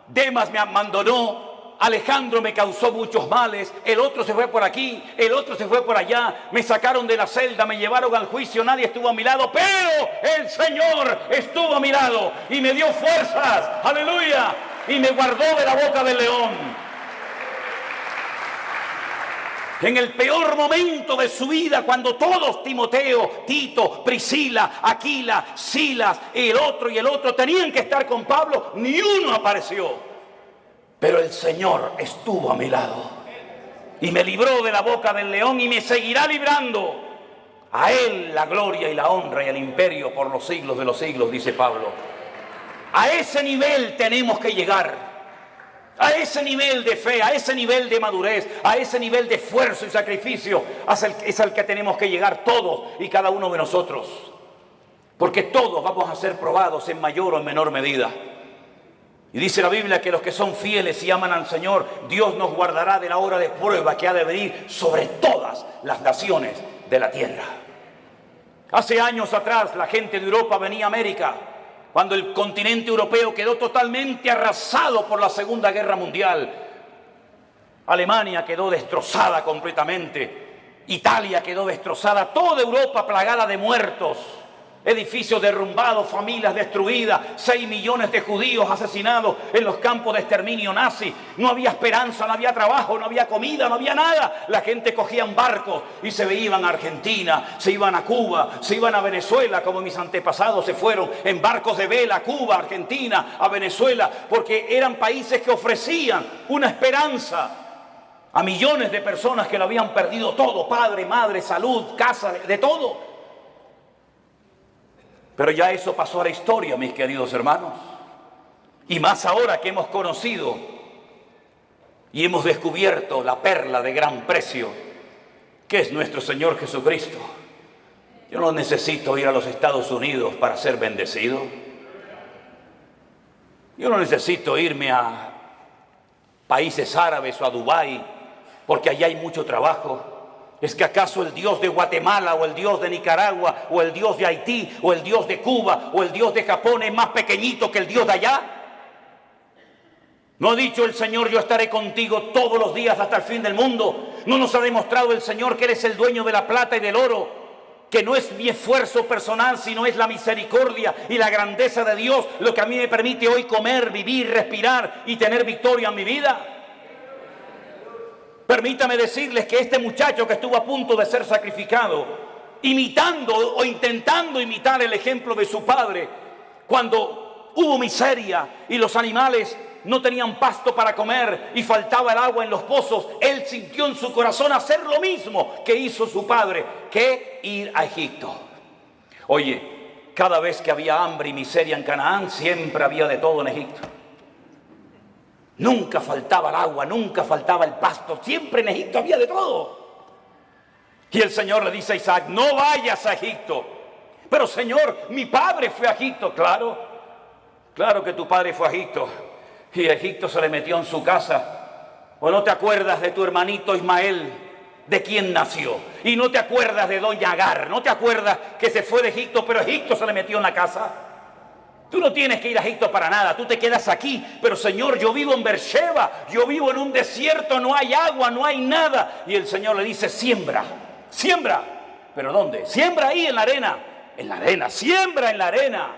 Demas me abandonó, Alejandro me causó muchos males, el otro se fue por aquí, el otro se fue por allá, me sacaron de la celda, me llevaron al juicio, nadie estuvo a mi lado, pero el Señor estuvo a mi lado y me dio fuerzas, aleluya, y me guardó de la boca del león. En el peor momento de su vida, cuando todos, Timoteo, Tito, Priscila, Aquila, Silas, el otro tenían que estar con Pablo, ni uno apareció. Pero el Señor estuvo a mi lado y me libró de la boca del león y me seguirá librando. A Él la gloria y la honra y el imperio por los siglos de los siglos, dice Pablo. A ese nivel tenemos que llegar. A ese nivel de fe, a ese nivel de madurez, a ese nivel de esfuerzo y sacrificio es al que tenemos que llegar todos y cada uno de nosotros. Porque todos vamos a ser probados en mayor o en menor medida. Y dice la Biblia que los que son fieles y aman al Señor, Dios nos guardará de la hora de prueba que ha de venir sobre todas las naciones de la tierra. Hace años atrás la gente de Europa venía a América, cuando el continente europeo quedó totalmente arrasado por la Segunda Guerra Mundial. Alemania quedó destrozada completamente. Italia quedó destrozada. Toda Europa plagada de muertos. Edificios derrumbados, familias destruidas, 6 millones de judíos asesinados en los campos de exterminio nazi. No había esperanza, no había trabajo, no había comida, no había nada. La gente cogía barcos y se iban a Argentina, se iban a Cuba, se iban a Venezuela, como mis antepasados se fueron en barcos de vela a Cuba, Argentina, a Venezuela, porque eran países que ofrecían una esperanza a millones de personas que lo habían perdido todo, padre, madre, salud, casa, de todo. Pero ya eso pasó a la historia, mis queridos hermanos. Y más ahora que hemos conocido y hemos descubierto la perla de gran precio, que es nuestro Señor Jesucristo. Yo no necesito ir a los Estados Unidos para ser bendecido. Yo no necesito irme a países árabes o a Dubái, porque allá hay mucho trabajo. ¿Es que acaso el Dios de Guatemala o el Dios de Nicaragua o el Dios de Haití o el Dios de Cuba o el Dios de Japón es más pequeñito que el Dios de allá? ¿No ha dicho el Señor, yo estaré contigo todos los días hasta el fin del mundo? ¿No nos ha demostrado el Señor que eres el dueño de la plata y del oro? Que no es mi esfuerzo personal, sino es la misericordia y la grandeza de Dios lo que a mí me permite hoy comer, vivir, respirar y tener victoria en mi vida. Permítame decirles que este muchacho que estuvo a punto de ser sacrificado, imitando o intentando imitar el ejemplo de su padre, cuando hubo miseria y los animales no tenían pasto para comer y faltaba el agua en los pozos, él sintió en su corazón hacer lo mismo que hizo su padre, que ir a Egipto. Oye, cada vez que había hambre y miseria en Canaán, siempre había de todo en Egipto. Nunca faltaba el agua, nunca faltaba el pasto, siempre en Egipto había de todo. Y el Señor le dice a Isaac, no vayas a Egipto. Pero Señor, mi padre fue a Egipto. Claro que tu padre fue a Egipto. Y Egipto se le metió en su casa. ¿O no te acuerdas de tu hermanito Ismael, de quién nació? Y no te acuerdas de doña Agar, no te acuerdas que se fue de Egipto, pero Egipto se le metió en la casa. Tú no tienes que ir a Egipto para nada, tú te quedas aquí. Pero Señor, yo vivo en Beersheba, yo vivo en un desierto, no hay agua, no hay nada. Y el Señor le dice, siembra. ¿Pero dónde? Siembra ahí en la arena, siembra en la arena.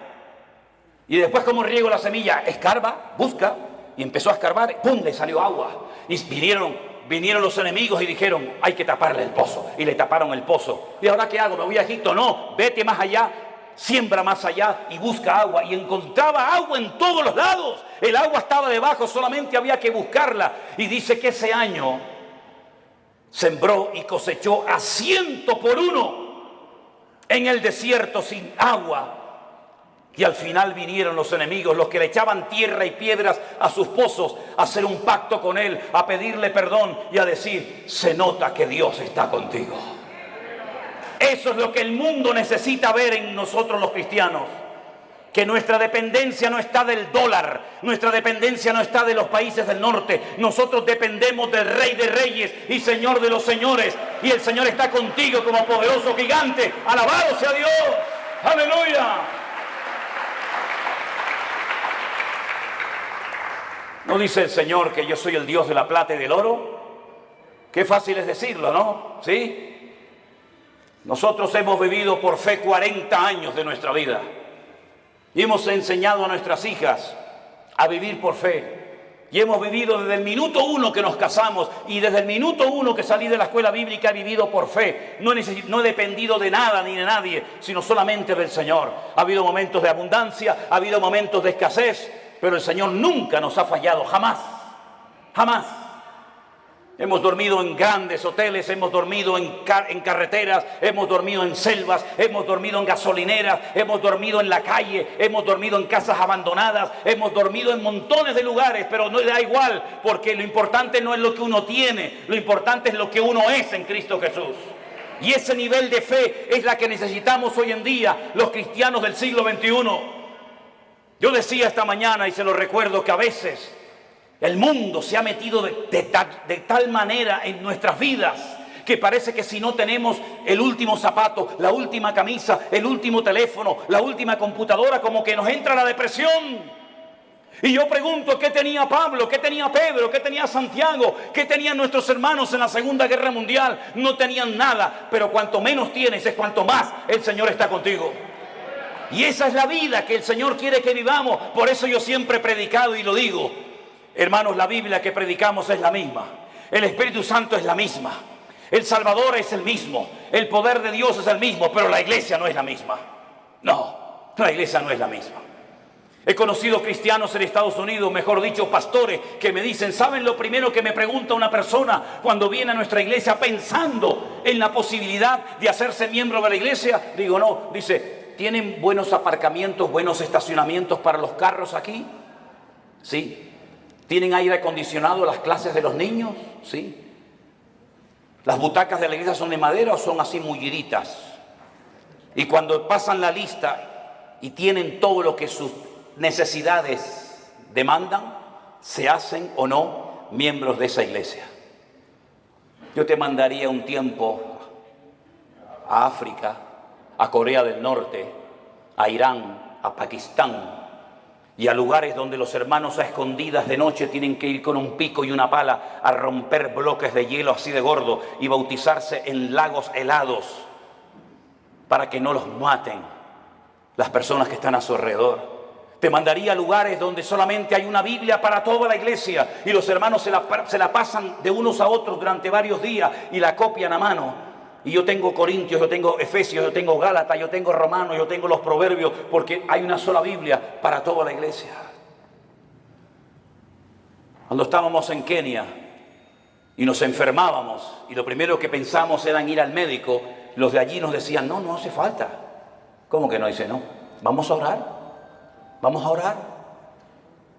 Y después, ¿cómo riego la semilla? Escarba, busca. Y empezó a escarbar, ¡pum!, le salió agua. Y vinieron los enemigos y dijeron, hay que taparle el pozo. Y le taparon el pozo. ¿Y ahora qué hago? ¿Me voy a Egipto? No, vete más allá. Siembra más allá y busca agua. Y encontraba agua en todos los lados. El agua estaba debajo, solamente había que buscarla. Y dice que ese año sembró y cosechó a 100 por 1 en el desierto sin agua. Y al final vinieron los enemigos, los que le echaban tierra y piedras a sus pozos, a hacer un pacto con él, a pedirle perdón y a decir, se nota que Dios está contigo. Eso es lo que el mundo necesita ver en nosotros los cristianos. Que nuestra dependencia no está del dólar, nuestra dependencia no está de los países del norte. Nosotros dependemos del Rey de Reyes y Señor de los señores. Y el Señor está contigo como poderoso gigante. ¡Alabado sea Dios! ¡Aleluya! ¿No dice el Señor que yo soy el Dios de la plata y del oro? Qué fácil es decirlo, ¿no? ¿Sí? Nosotros hemos vivido por fe 40 años de nuestra vida y hemos enseñado a nuestras hijas a vivir por fe. Y hemos vivido desde el minuto 1 que nos casamos y desde el minuto 1 que salí de la escuela bíblica he vivido por fe. No he dependido de nada ni de nadie, sino solamente del Señor. Ha habido momentos de abundancia, ha habido momentos de escasez, pero el Señor nunca nos ha fallado, jamás, jamás. Hemos dormido en grandes hoteles, hemos dormido en carreteras, hemos dormido en selvas, hemos dormido en gasolineras, hemos dormido en la calle, hemos dormido en casas abandonadas, hemos dormido en montones de lugares, pero no da igual, porque lo importante no es lo que uno tiene, lo importante es lo que uno es en Cristo Jesús. Y ese nivel de fe es la que necesitamos hoy en día, los cristianos del siglo XXI. Yo decía esta mañana, y se lo recuerdo, que a veces el mundo se ha metido de tal manera en nuestras vidas que parece que si no tenemos el último zapato, la última camisa, el último teléfono, la última computadora, como que nos entra la depresión. Y yo pregunto, ¿qué tenía Pablo? ¿Qué tenía Pedro? ¿Qué tenía Santiago? ¿Qué tenían nuestros hermanos en la Segunda Guerra Mundial? No tenían nada, pero cuanto menos tienes es cuanto más el Señor está contigo. Y esa es la vida que el Señor quiere que vivamos. Por eso yo siempre he predicado y lo digo. Hermanos, la Biblia que predicamos es la misma. El Espíritu Santo es la misma. El Salvador es el mismo. El poder de Dios es el mismo, pero la iglesia no es la misma. No, la iglesia no es la misma. He conocido cristianos en Estados Unidos, mejor dicho, pastores, que me dicen, ¿saben lo primero que me pregunta una persona cuando viene a nuestra iglesia pensando en la posibilidad de hacerse miembro de la iglesia? Digo, no, dice, ¿tienen buenos aparcamientos, buenos estacionamientos para los carros aquí? ¿Sí? ¿Tienen aire acondicionado las clases de los niños? ¿Sí? ¿Las butacas de la iglesia son de madera o son así mulliritas? Y cuando pasan la lista y tienen todo lo que sus necesidades demandan, ¿se hacen o no miembros de esa iglesia? Yo te mandaría un tiempo a África, a Corea del Norte, a Irán, a Pakistán y a lugares donde los hermanos a escondidas de noche tienen que ir con un pico y una pala a romper bloques de hielo así de gordo y bautizarse en lagos helados para que no los maten las personas que están a su alrededor. Te mandaría a lugares donde solamente hay una Biblia para toda la iglesia y los hermanos se la pasan de unos a otros durante varios días y la copian a mano. Y yo tengo Corintios, yo tengo Efesios, yo tengo Gálatas, yo tengo Romanos, yo tengo los Proverbios, porque hay una sola Biblia para toda la iglesia. Cuando estábamos en Kenia y nos enfermábamos y lo primero que pensamos era en ir al médico, los de allí nos decían, no hace falta. ¿Cómo que no? Dice, no, vamos a orar.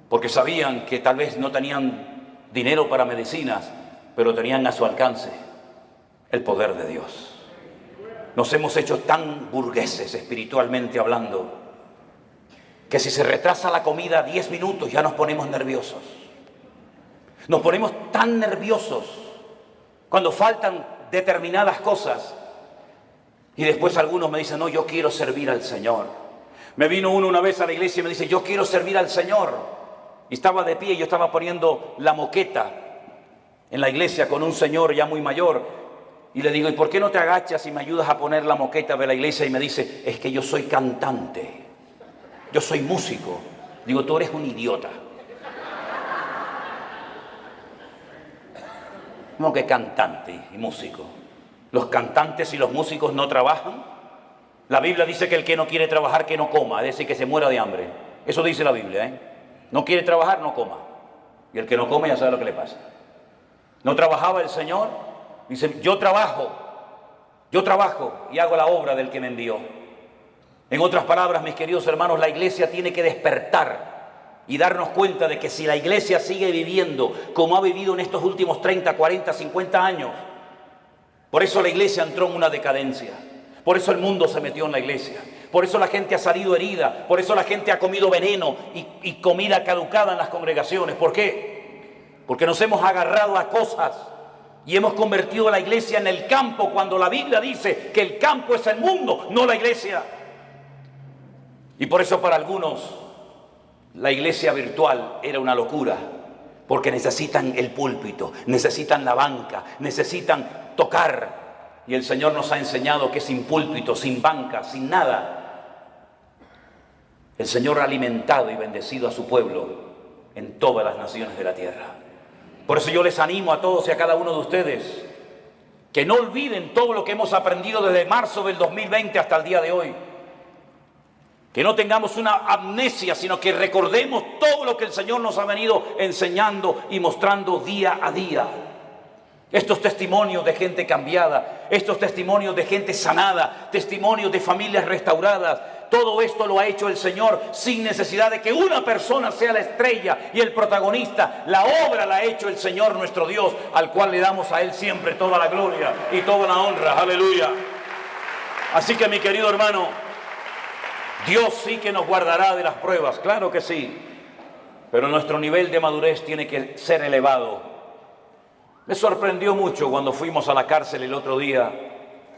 Porque sabían que tal vez no tenían dinero para medicinas, pero tenían a su alcance el poder de Dios. Nos hemos hecho tan burgueses espiritualmente hablando, que si se retrasa la comida 10 minutos ya nos ponemos nerviosos. Nos ponemos tan nerviosos cuando faltan determinadas cosas. Y después algunos me dicen, no, yo quiero servir al Señor. Me vino uno una vez a la iglesia y me dice, yo quiero servir al Señor. Y estaba de pie, yo estaba poniendo la moqueta en la iglesia con un señor ya muy mayor. Y le digo, ¿y por qué no te agachas y me ayudas a poner la moqueta de la iglesia? Y me dice, es que yo soy cantante, yo soy músico. Digo, tú eres un idiota. ¿Cómo que cantante y músico? ¿Los cantantes y los músicos no trabajan? La Biblia dice que el que no quiere trabajar, que no coma, es decir, que se muera de hambre. Eso dice la Biblia, ¿eh? No quiere trabajar, no coma. Y el que no come ya sabe lo que le pasa. ¿No trabajaba el Señor? Dice, yo trabajo y hago la obra del que me envió. En otras palabras, mis queridos hermanos, la iglesia tiene que despertar y darnos cuenta de que si la iglesia sigue viviendo como ha vivido en estos últimos 30, 40, 50 años, por eso la iglesia entró en una decadencia, por eso el mundo se metió en la iglesia, por eso la gente ha salido herida, por eso la gente ha comido veneno y comida caducada en las congregaciones. ¿Por qué? Porque nos hemos agarrado a cosas y hemos convertido la iglesia en el campo, cuando la Biblia dice que el campo es el mundo, no la iglesia. Y por eso para algunos la iglesia virtual era una locura, porque necesitan el púlpito, necesitan la banca, necesitan tocar. Y el Señor nos ha enseñado que sin púlpito, sin banca, sin nada, el Señor ha alimentado y bendecido a su pueblo en todas las naciones de la tierra. Por eso yo les animo a todos y a cada uno de ustedes que no olviden todo lo que hemos aprendido desde marzo del 2020 hasta el día de hoy. Que no tengamos una amnesia, sino que recordemos todo lo que el Señor nos ha venido enseñando y mostrando día a día. Estos testimonios de gente cambiada, estos testimonios de gente sanada, testimonios de familias restauradas, todo esto lo ha hecho el Señor sin necesidad de que una persona sea la estrella y el protagonista. La obra la ha hecho el Señor nuestro Dios, al cual le damos a Él siempre toda la gloria y toda la honra. Aleluya. Así que, mi querido hermano, Dios sí que nos guardará de las pruebas, claro que sí, pero nuestro nivel de madurez tiene que ser elevado. Me sorprendió mucho cuando fuimos a la cárcel el otro día,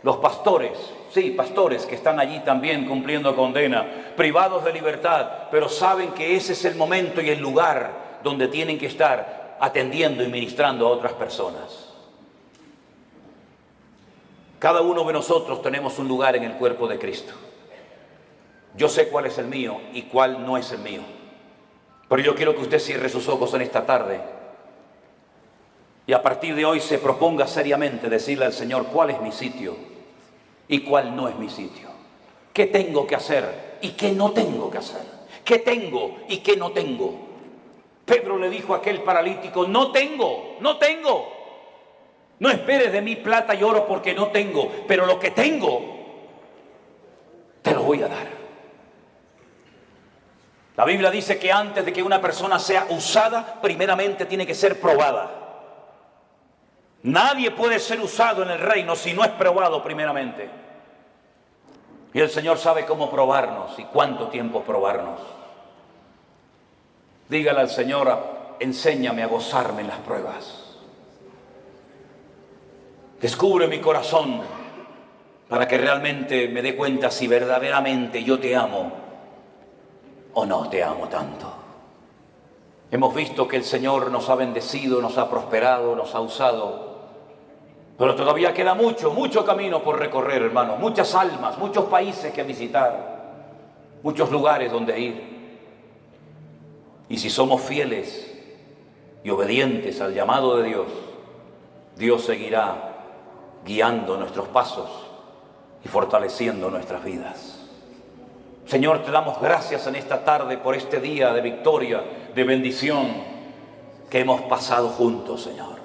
los pastores, sí, pastores que están allí también cumpliendo condena, privados de libertad, pero saben que ese es el momento y el lugar donde tienen que estar atendiendo y ministrando a otras personas. Cada uno de nosotros tenemos un lugar en el cuerpo de Cristo. Yo sé cuál es el mío y cuál no es el mío. Pero yo quiero que usted cierre sus ojos en esta tarde y a partir de hoy se proponga seriamente decirle al Señor cuál es mi sitio y cuál no es mi sitio. ¿Qué tengo que hacer y qué no tengo que hacer? ¿Qué tengo y qué no tengo? Pedro le dijo a aquel paralítico, no tengo. No esperes de mí plata y oro porque no tengo, pero lo que tengo te lo voy a dar. La Biblia dice que antes de que una persona sea usada, primeramente tiene que ser probada. Nadie puede ser usado en el reino si no es probado primeramente. Y el Señor sabe cómo probarnos y cuánto tiempo probarnos. Dígale al Señor, enséñame a gozarme en las pruebas. Descubre mi corazón para que realmente me dé cuenta si verdaderamente yo te amo o no te amo tanto. Hemos visto que el Señor nos ha bendecido, nos ha prosperado, nos ha usado, pero todavía queda mucho camino por recorrer, hermanos, muchas almas, muchos países que visitar, muchos lugares donde ir. Y si somos fieles y obedientes al llamado de Dios, Dios seguirá guiando nuestros pasos y fortaleciendo nuestras vidas. Señor, te damos gracias en esta tarde por este día de victoria, de bendición que hemos pasado juntos, Señor.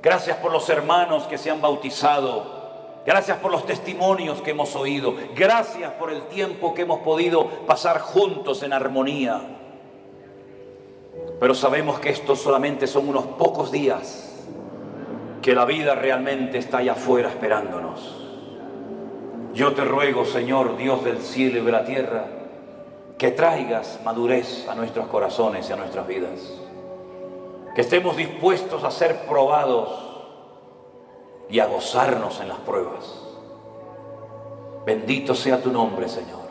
Gracias por los hermanos que se han bautizado. Gracias por los testimonios que hemos oído. Gracias por el tiempo que hemos podido pasar juntos en armonía. Pero sabemos que estos solamente son unos pocos días, que la vida realmente está allá afuera esperándonos. Yo te ruego, Señor, Dios del cielo y de la tierra, que traigas madurez a nuestros corazones y a nuestras vidas. Que estemos dispuestos a ser probados y a gozarnos en las pruebas. Bendito sea tu nombre, Señor.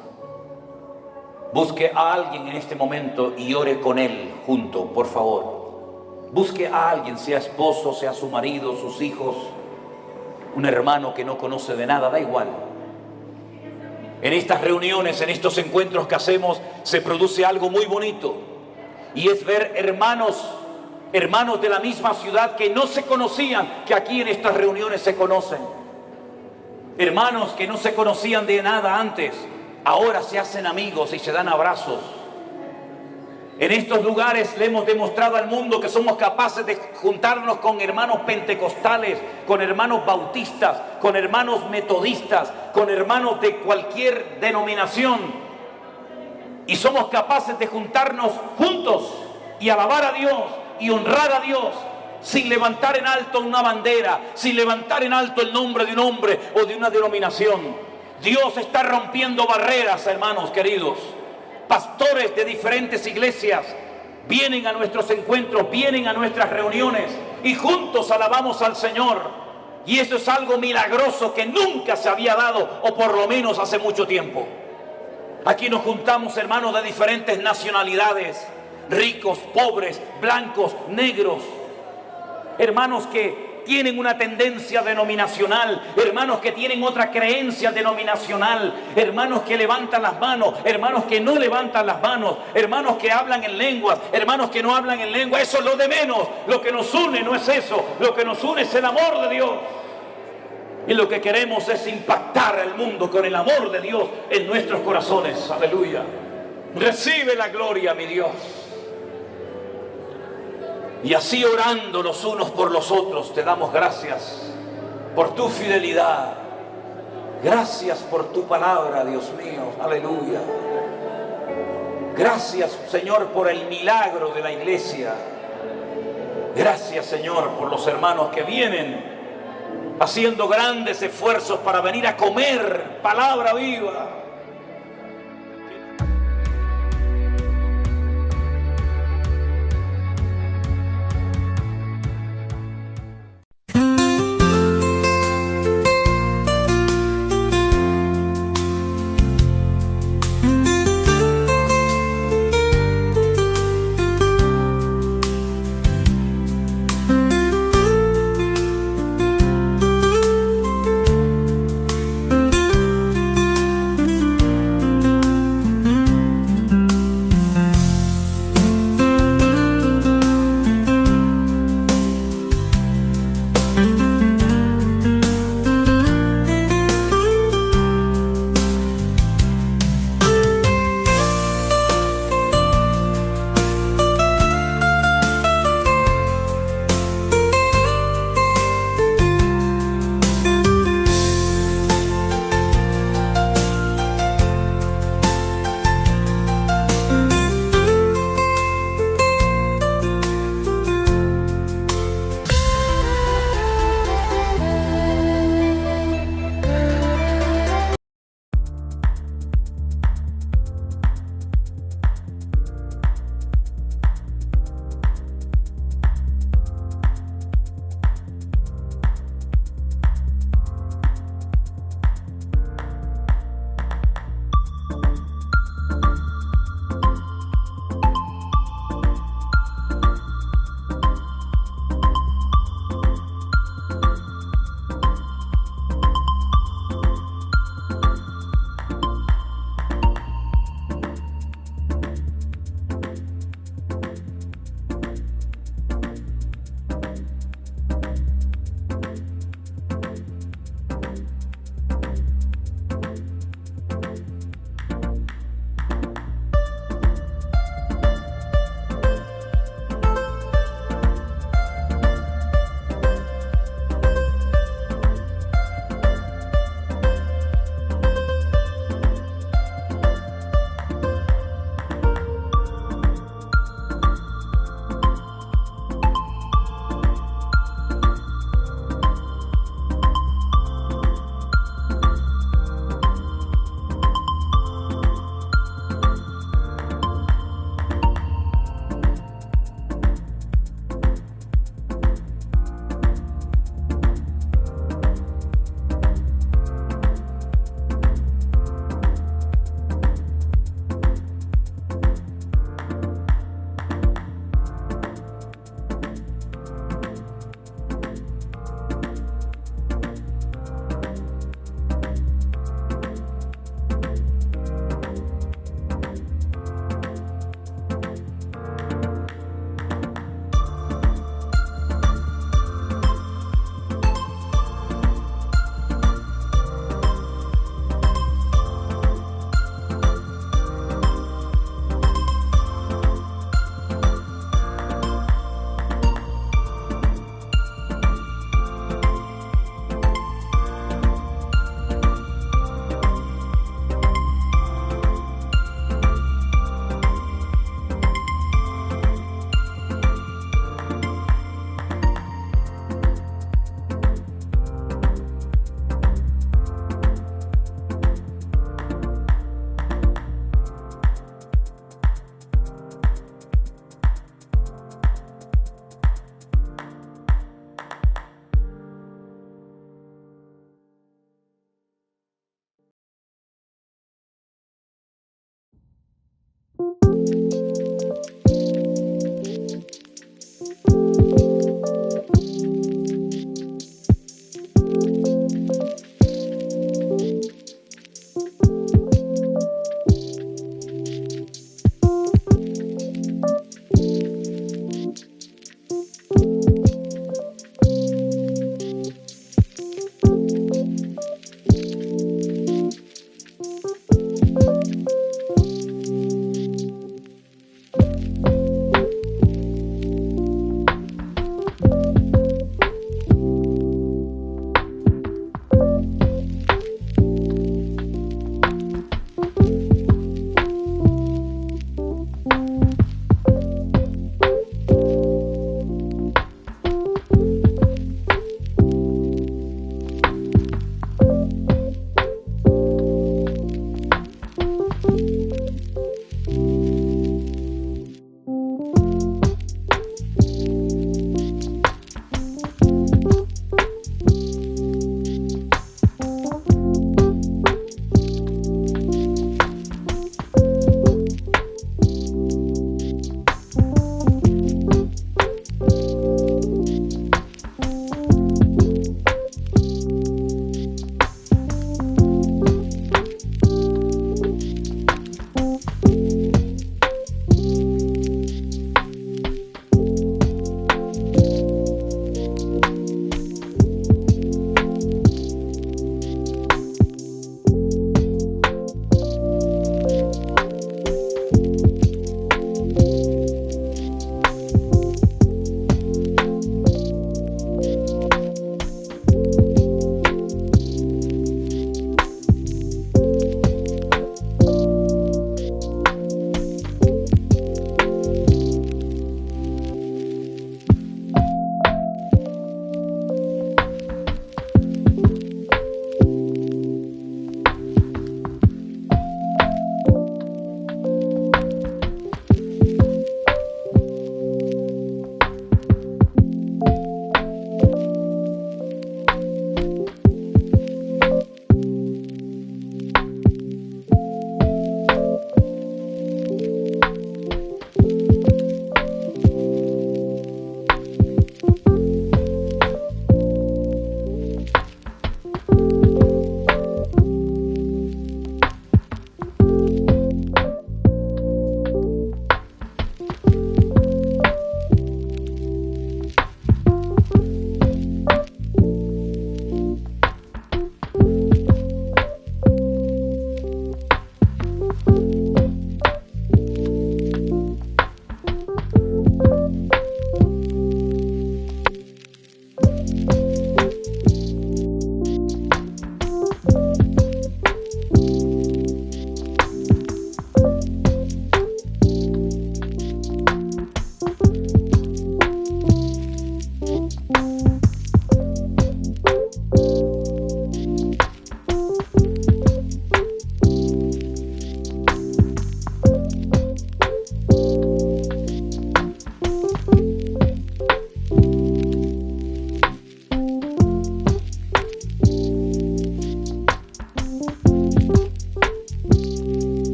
Busque a alguien en este momento y ore con él junto, por favor. Busque a alguien, sea esposo, sea su marido, sus hijos, un hermano que no conoce de nada, da igual. En estas reuniones, en estos encuentros que hacemos, se produce algo muy bonito. Y es ver hermanos de la misma ciudad que no se conocían, que aquí en estas reuniones se conocen. Hermanos que no se conocían de nada antes, ahora se hacen amigos y se dan abrazos. En estos lugares le hemos demostrado al mundo que somos capaces de juntarnos con hermanos pentecostales, con hermanos bautistas, con hermanos metodistas, con hermanos de cualquier denominación. Y somos capaces de juntarnos juntos y alabar a Dios y honrar a Dios sin levantar en alto una bandera, sin levantar en alto el nombre de un hombre o de una denominación. Dios está rompiendo barreras, hermanos queridos. Pastores de diferentes iglesias vienen a nuestros encuentros, vienen a nuestras reuniones y juntos alabamos al Señor. Y eso es algo milagroso que nunca se había dado, o por lo menos hace mucho tiempo. Aquí nos juntamos hermanos de diferentes nacionalidades, ricos, pobres, blancos, negros, hermanos que tienen una tendencia denominacional, hermanos que tienen otra creencia denominacional, hermanos que levantan las manos, hermanos que no levantan las manos, hermanos que hablan en lenguas, hermanos que no hablan en lengua. Eso es lo de menos. Lo que nos une no es eso, lo que nos une es el amor de Dios. Y lo que queremos es impactar al mundo con el amor de Dios en nuestros corazones. Aleluya. Recibe la gloria, mi Dios. Y así orando los unos por los otros, te damos gracias por tu fidelidad. Gracias por tu palabra, Dios mío. Aleluya. Gracias, Señor, por el milagro de la iglesia. Gracias, Señor, por los hermanos que vienen haciendo grandes esfuerzos para venir a comer palabra viva.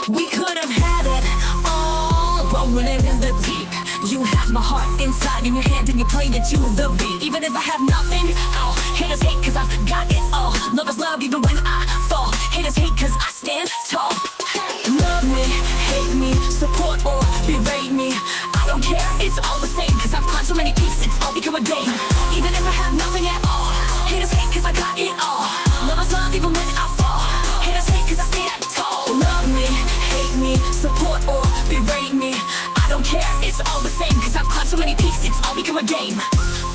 We could have had it all, rolling it in the deep. You had my heart inside in your hand and you played it to the beat. Even if I have nothing, oh, haters hate cause I've got it all. Lovers love even when I fall. Haters hate cause I stand tall. Love me, hate me, support or berate me, I don't care, it's all the same. Cause I've climbed so many peaks, it's all become a game. Even if I have nothing at all, haters hate cause I got it all. Lovers love even when I fall. Haters hate cause I stand tall. Love me, hate me, support or berate me, I don't care, it's all the same. Cause I've climbed so many peaks, it's all become a game.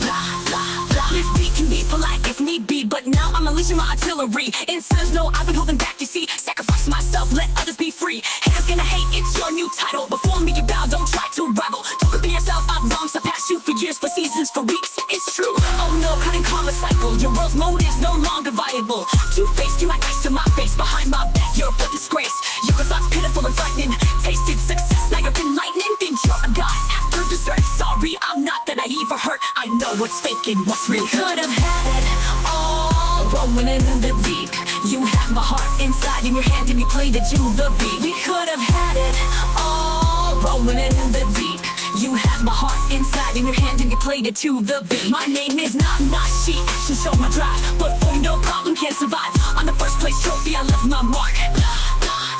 Blah, blah, blah. This beat can be polite if need be, but now I'm unleashing my artillery. It says no, I've been holding back, you see. Sacrifice myself, let others be free. Haters gonna hate, it's your new title. Before me you bow, don't try to rival. Don't compare yourself, I've long surpassed you for years, for seasons, for weeks. It's true, oh no, cutting karma cycle. Your world's mode is no longer viable. Two-faced, you like ice to my face. Behind my back, you're a disgrace. Your thoughts pitiful and frightening. Tasted success, now you're enlightening. Think you're a god after dessert. Sorry, I'm not that naive or hurt. I know what's fake and what's real. Could have had it all, rolling it in the deep. You had my heart inside in your hand and you played it to the beat. We could have had it all, rolling it in the deep. You had my heart inside in your hand and you played it to the beat. My name is not she, action show my drive. But for no problem can't survive. On the first place trophy I left my mark.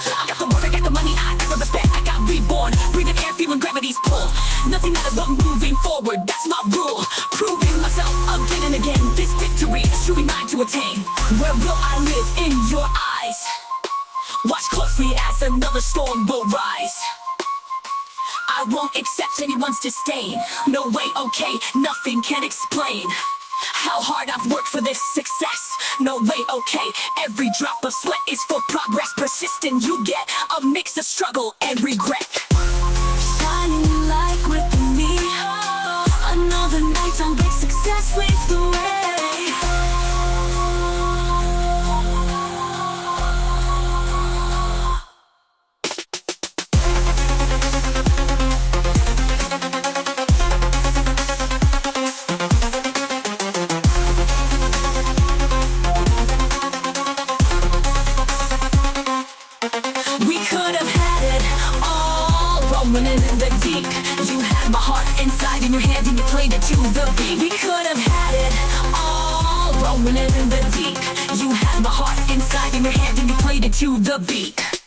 I got the work, I got the money, I got the respect, I got reborn. Breathing air, feeling gravity's pull. Nothing matters but moving forward, that's my rule. Proving myself again and again. This victory is truly mine to attain. Where will I live? In your eyes. Watch closely as another storm will rise. I won't accept anyone's disdain. No way, okay, nothing can explain how hard I've worked for this success. No way, okay, every drop of sweat is for progress. Persistent, you get a mix of struggle and regret. Shining like within me, another night on big success leads the way. We could have had it all, rolling it in the deep. You had my heart inside in your hand and you played it to the beat. We could have had it all, rolling it in the deep. You had my heart inside in your hand and you played it to the beat.